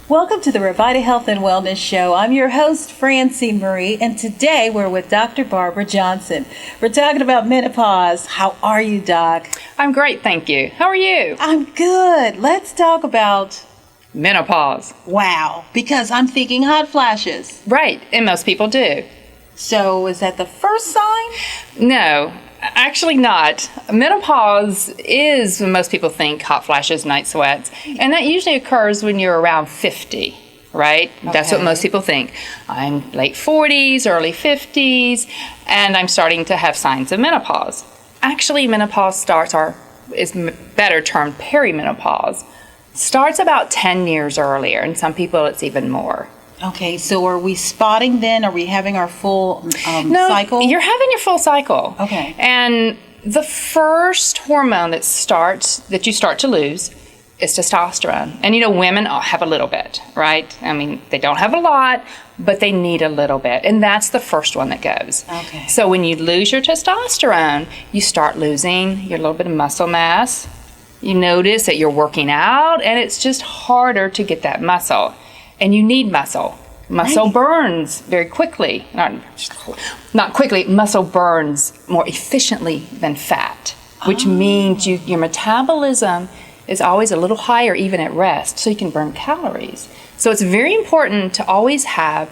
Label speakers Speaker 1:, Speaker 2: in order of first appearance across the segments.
Speaker 1: Welcome to the Revita Health and Wellness Show. I'm your host, Francie Marie, and today we're with Dr. Barbara Johnson. We're talking about menopause. How are you, Doc?
Speaker 2: I'm great, thank you. How are you?
Speaker 1: I'm good. Let's talk about
Speaker 2: Menopause.
Speaker 1: wow, because I'm thinking hot flashes.
Speaker 2: Right, and most people do.
Speaker 1: So is that the first sign?
Speaker 2: No, actually not. Menopause is when most people think hot flashes, night sweats, and that usually occurs when you're around 50, right? That's what most people think. I'm late 40s, early 50s, and I'm starting to have signs of menopause. Actually, menopause is better termed perimenopause. Starts about 10 years earlier, and some people it's even more.
Speaker 1: Okay, so are we spotting then? Are we having our full
Speaker 2: No,
Speaker 1: cycle?
Speaker 2: You're having your full cycle.
Speaker 1: Okay.
Speaker 2: And the first hormone that you start to lose is testosterone. And women have a little bit, right? I mean, they don't have a lot, but they need a little bit. And that's the first one that goes.
Speaker 1: Okay.
Speaker 2: So when you lose your testosterone, you start losing your little bit of muscle mass. You notice that you're working out, and it's just harder to get that muscle. And you need muscle. Muscle burns very quickly. Not quickly, muscle burns more efficiently than fat, which means your metabolism is always a little higher even at rest, so you can burn calories. So it's very important to always have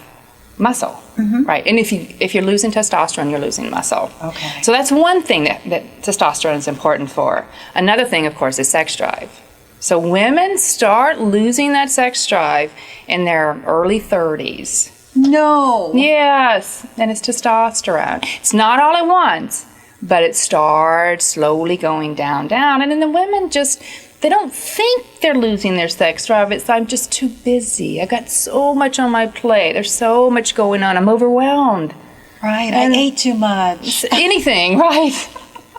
Speaker 2: muscle, right? And if you're losing testosterone, you're losing muscle.
Speaker 1: Okay.
Speaker 2: So that's one thing that testosterone is important for. Another thing, of course, is sex drive. So women start losing that sex drive in their early 30s.
Speaker 1: No.
Speaker 2: Yes, and it's testosterone. It's not all at once, but it starts slowly going down. And then the women they don't think they're losing their sex drive. It's, I'm just too busy. I got so much on my plate. There's so much going on. I'm overwhelmed.
Speaker 1: Right, I ate too much.
Speaker 2: Anything, right?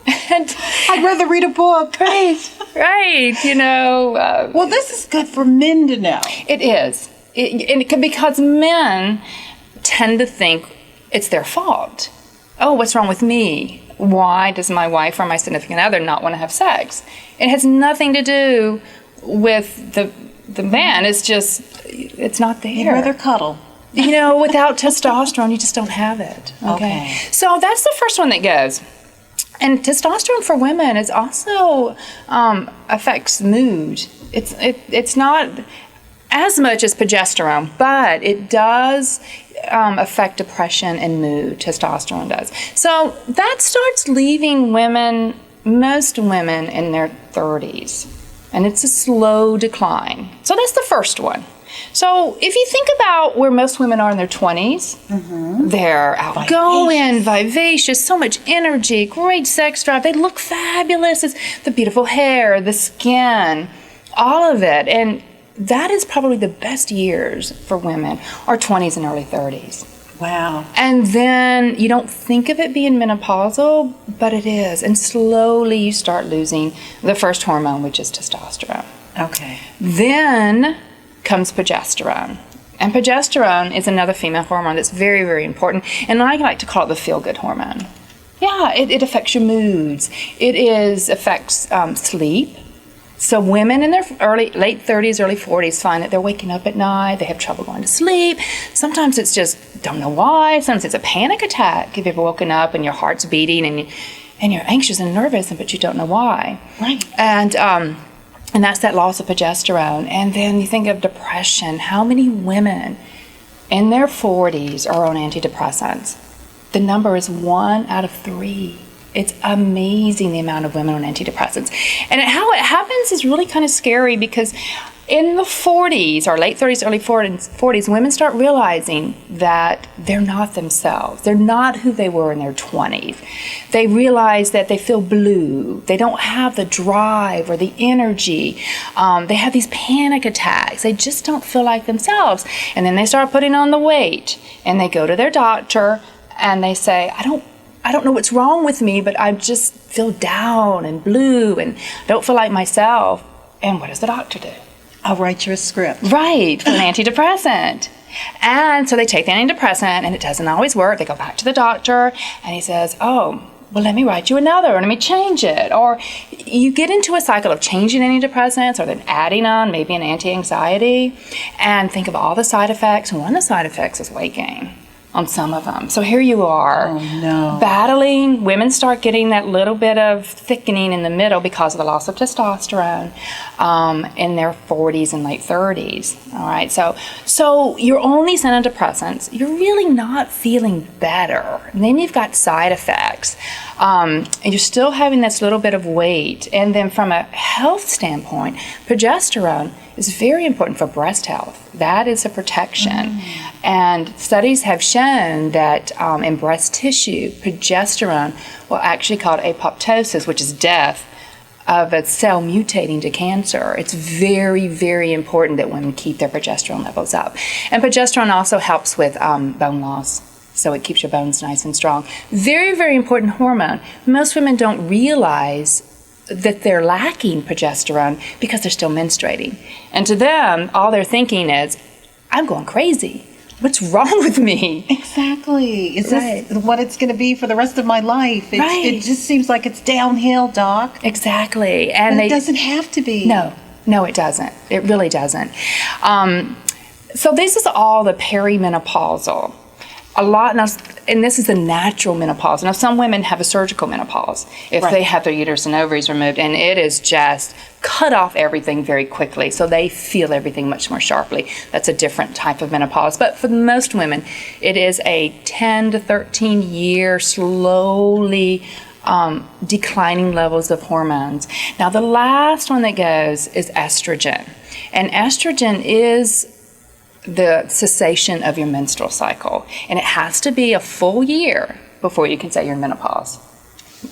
Speaker 2: And
Speaker 1: I'd rather read a book.
Speaker 2: right,
Speaker 1: Well, this is good for men to know.
Speaker 2: It is. Because men tend to think it's their fault. Oh, what's wrong with me? Why does my wife or my significant other not want to have sex? It has nothing to do with the man. It's not there.
Speaker 1: You'd rather cuddle.
Speaker 2: Without testosterone, you just don't have it.
Speaker 1: Okay.
Speaker 2: So that's the first one that goes. And testosterone for women is also affects mood. It's not as much as progesterone, but it does affect depression and mood. Testosterone does. So that starts leaving most women in their 30s, and it's a slow decline. So that's the first one. So if you think about where most women are in their 20s, they're outgoing, vivacious, so much energy, great sex drive. They look fabulous. It's the beautiful hair, the skin, all of it. And that is probably the best years for women, our 20s and early 30s.
Speaker 1: Wow.
Speaker 2: And then you don't think of it being menopausal, but it is. And slowly you start losing the first hormone, which is testosterone.
Speaker 1: Okay.
Speaker 2: Then comes progesterone. And progesterone is another female hormone that's very, very important. And I like to call it the feel-good hormone. Yeah, it affects your moods. It affects sleep. So women in their late 30s, early 40s find that they're waking up at night. They have trouble going to sleep. Sometimes it's just, don't know why. Sometimes it's a panic attack. Have you ever woken up and your heart's beating and you're anxious and nervous, but you don't know why?
Speaker 1: Right.
Speaker 2: And that's that loss of progesterone. And then you think of depression. How many women in their 40s are on antidepressants? The number is 1 out of 3. It's amazing the amount of women on antidepressants. And how it happens is really kind of scary because in the 40s, or late 30s, early 40s, women start realizing that they're not themselves. They're not who they were in their 20s. They realize that they feel blue. They don't have the drive or the energy. They have these panic attacks. They just don't feel like themselves. And then they start putting on the weight, and they go to their doctor, and they say, I don't know what's wrong with me, but I just feel down and blue and don't feel like myself. And what does the doctor do?
Speaker 1: I'll write you a script.
Speaker 2: Right, for an antidepressant. And so they take the antidepressant, and it doesn't always work. They go back to the doctor, and he says, oh, well, let me write you another, or let me change it. Or you get into a cycle of changing antidepressants, or then adding on maybe an anti-anxiety, and think of all the side effects. And one of the side effects is weight gain on some of them. So here you are, battling. Women start getting that little bit of thickening in the middle because of the loss of testosterone in their 40s and late 30s. All right, so you're on these antidepressants. You're really not feeling better. And then you've got side effects. And you're still having this little bit of weight. And then from a health standpoint, progesterone is very important for breast health. That is a protection. And studies have shown that in breast tissue, progesterone will actually cause apoptosis, which is death of a cell mutating to cancer. It's very, very important that women keep their progesterone levels up. And progesterone also helps with bone loss. So it keeps your bones nice and strong. Very, very important hormone. Most women don't realize that they're lacking progesterone because they're still menstruating. And to them, all they're thinking is, I'm going crazy. What's wrong with me?
Speaker 1: Exactly. Is this what it's going to be for the rest of my life? It just seems like it's downhill, Doc.
Speaker 2: Exactly.
Speaker 1: And it doesn't have to be.
Speaker 2: No, it doesn't. It really doesn't. So this is all the perimenopausal. A lot now, and this is the natural menopause. Now, some women have a surgical menopause if they have their uterus and ovaries removed, and it is just cut off everything very quickly, so they feel everything much more sharply. That's a different type of menopause. But for most women, it is a 10 to 13 year slowly declining levels of hormones. Now, the last one that goes is estrogen, and estrogen is the cessation of your menstrual cycle. And it has to be a full year before you can say you're in menopause.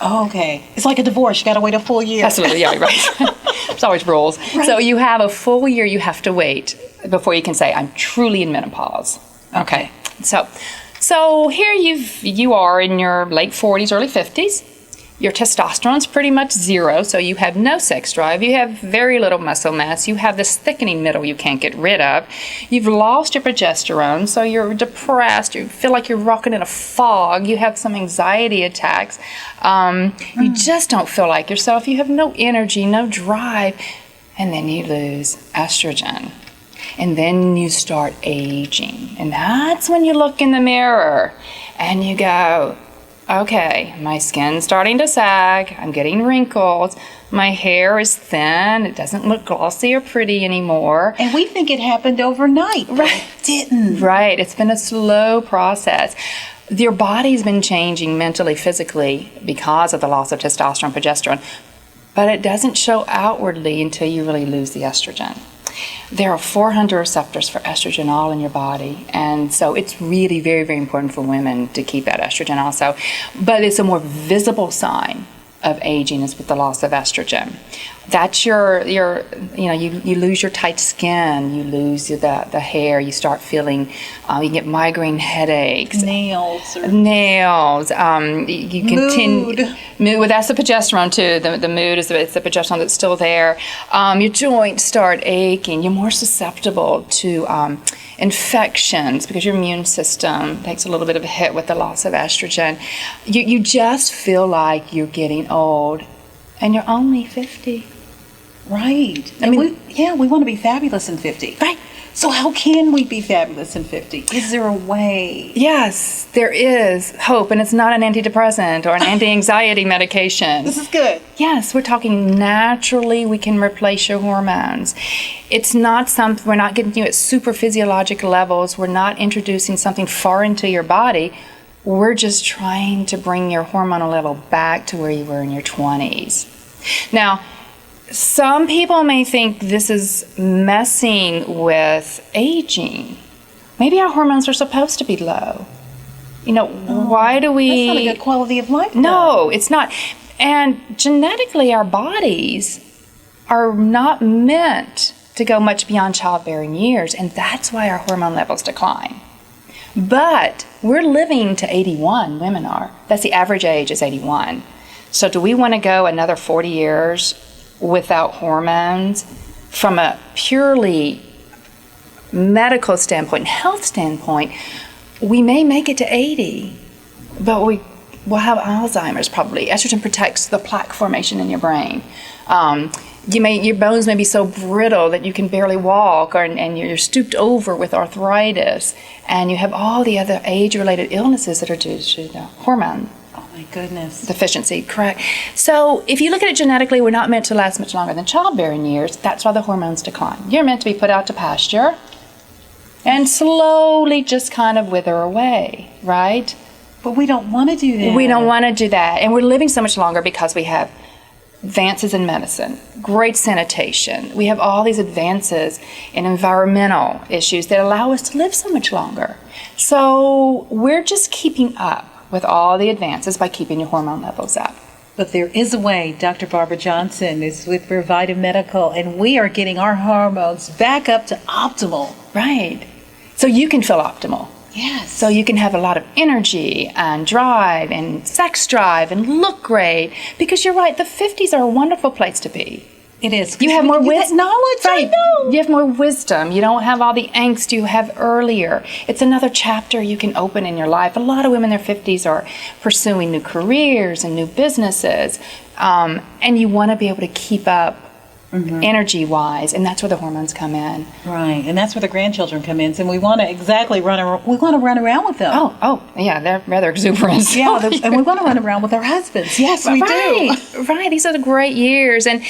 Speaker 1: Oh, okay. It's like a divorce. You got to wait a full year.
Speaker 2: Absolutely, yeah, right. There's always rules. Right. So you have a full year you have to wait before you can say, I'm truly in menopause. Okay. So here you are in your late 40s, early 50s. Your testosterone's pretty much zero, so you have no sex drive. You have very little muscle mass. You have this thickening middle you can't get rid of. You've lost your progesterone, so you're depressed. You feel like you're rocking in a fog. You have some anxiety attacks. You just don't feel like yourself. You have no energy, no drive. And then you lose estrogen. And then you start aging. And that's when you look in the mirror and you go, okay, my skin's starting to sag, I'm getting wrinkles, my hair is thin, it doesn't look glossy or pretty anymore.
Speaker 1: And we think it happened overnight.
Speaker 2: Right.
Speaker 1: It didn't.
Speaker 2: Right, it's been a slow process. Your body's been changing mentally, physically because of the loss of testosterone, progesterone, but it doesn't show outwardly until you really lose the estrogen. There are 400 receptors for estrogen all in your body, and so it's really very, very important for women to keep that estrogen also. But it's a more visible sign of aging is with the loss of estrogen. That's you lose your tight skin, you lose the hair, you start feeling, you get migraine headaches.
Speaker 1: Nails.
Speaker 2: You continue. Mood. Well, that's the progesterone too. The mood is it's the progesterone that's still there. Your joints start aching. You're more susceptible to infections because your immune system takes a little bit of a hit with the loss of estrogen. You just feel like you're getting old, and you're only 50.
Speaker 1: Right. We want to be fabulous in 50.
Speaker 2: Right.
Speaker 1: So how can we be fabulous in 50? Is there a way?
Speaker 2: Yes, there is hope, and it's not an antidepressant or an anti-anxiety medication.
Speaker 1: This is good.
Speaker 2: Yes, we're talking naturally we can replace your hormones. It's not something, we're not getting you at super physiologic levels. We're not introducing something far into your body. We're just trying to bring your hormonal level back to where you were in your 20s. Now, some people may think this is messing with aging. Maybe our hormones are supposed to be low. Why do we...
Speaker 1: That's not a good quality of life.
Speaker 2: No, it's not. And genetically, our bodies are not meant to go much beyond childbearing years, and that's why our hormone levels decline. But we're living to 81, women are. That's the average age is 81. So do we want to go another 40 years without hormones? From a purely medical standpoint, health standpoint, we may make it to 80, but will have Alzheimer's probably. Estrogen protects the plaque formation in your brain. Your bones may be so brittle that you can barely walk, and you're stooped over with arthritis, and you have all the other age-related illnesses that are due to the hormone.
Speaker 1: Oh my goodness.
Speaker 2: Deficiency, correct. So if you look at it genetically, we're not meant to last much longer than childbearing years. That's why the hormones decline. You're meant to be put out to pasture and slowly just kind of wither away, right?
Speaker 1: But we don't want to do that.
Speaker 2: We don't want to do that. And we're living so much longer because we have advances in medicine, great sanitation. We have all these advances in environmental issues that allow us to live so much longer. So we're just keeping up with all the advances by keeping your hormone levels up.
Speaker 1: But there is a way. Dr. Barbara Johnson is with Revita Medical, and we are getting our hormones back up to optimal.
Speaker 2: Right. So you can feel optimal.
Speaker 1: Yes.
Speaker 2: So you can have a lot of energy and drive and sex drive and look great, because you're right, the 50s are a wonderful place to be.
Speaker 1: It is.
Speaker 2: You have more wisdom.
Speaker 1: Knowledge,
Speaker 2: right.
Speaker 1: I know.
Speaker 2: You have more wisdom. You don't have all the angst you have earlier. It's another chapter you can open in your life. A lot of women in their 50s are pursuing new careers and new businesses, and you want to be able to keep up energy-wise, and that's where the hormones come in.
Speaker 1: Right, and that's where the grandchildren come in, and we want to run around with them.
Speaker 2: Oh, yeah, they're rather exuberant.
Speaker 1: Yeah, and we want to run around with our husbands. Yes, we do.
Speaker 2: Right, these are the great years, and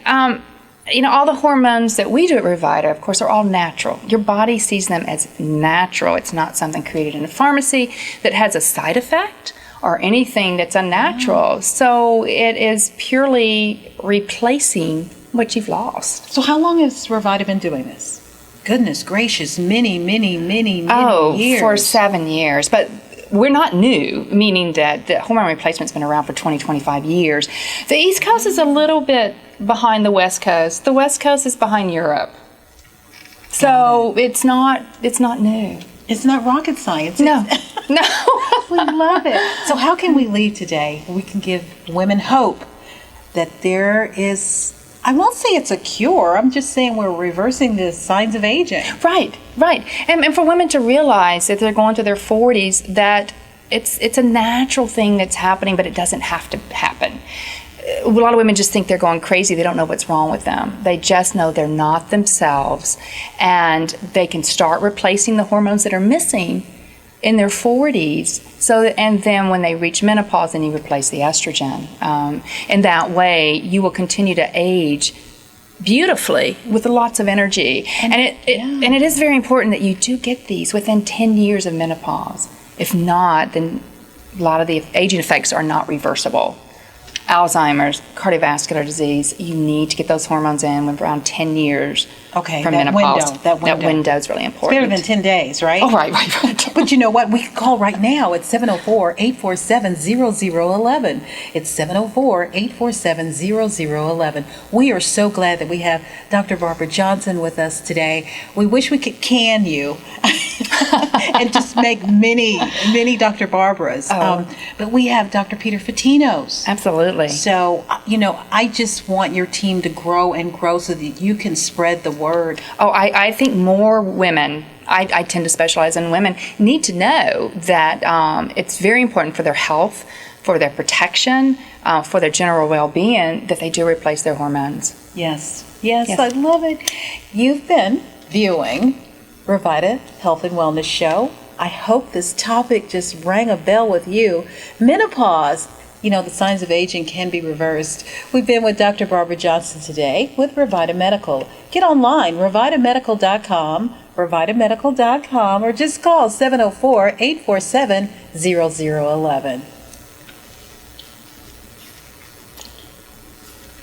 Speaker 2: all the hormones that we do at Revita, of course, are all natural. Your body sees them as natural. It's not something created in a pharmacy that has a side effect or anything that's unnatural. So it is purely replacing what you've lost.
Speaker 1: So how long has Revita been doing this? Goodness gracious, many years.
Speaker 2: For 7 years. But we're not new, meaning that the hormone replacement's been around for 25 years. The East Coast is a little bit behind the West Coast. The West Coast is behind Europe. So it's not new.
Speaker 1: It's not rocket science.
Speaker 2: No. No.
Speaker 1: We love it. So how can we leave today? We can give women hope that there is, I won't say it's a cure. I'm just saying we're reversing the signs of aging.
Speaker 2: Right. And for women to realize that they're going to their 40s, that it's a natural thing that's happening, but it doesn't have to happen. A lot of women just think they're going crazy. They don't know what's wrong with them. They just know they're not themselves, and they can start replacing the hormones that are missing in their 40s. And then when they reach menopause, then you replace the estrogen. And that way, you will continue to age beautifully with lots of energy. And it is very important that you do get these within 10 years of menopause. If not, then a lot of the aging effects are not reversible. Alzheimer's, cardiovascular disease, you need to get those hormones in when around 10 years from menopause. That window is really important.
Speaker 1: It's better than 10 days, right?
Speaker 2: Oh, right.
Speaker 1: But you know what? We can call right now at 704-847-0011. It's 704-847-0011. We are so glad that we have Dr. Barbara Johnson with us today. We wish we could can you and just make many Dr. Barbaras. But we have Dr. Peter Fatino's.
Speaker 2: Absolutely.
Speaker 1: So, I just want your team to grow and grow so that you can spread the word.
Speaker 2: Oh, I think more women, I tend to specialize in women, need to know that it's very important for their health, for their protection, for their general well-being, that they do replace their hormones.
Speaker 1: Yes, I love it. You've been viewing Revita Health and Wellness Show. I hope this topic just rang a bell with you. Menopause. The signs of aging can be reversed. We've been with Dr. Barbara Johnson today with Revita Medical. Get online, revitamedical.com, revitamedical.com, or just call 704-847-0011.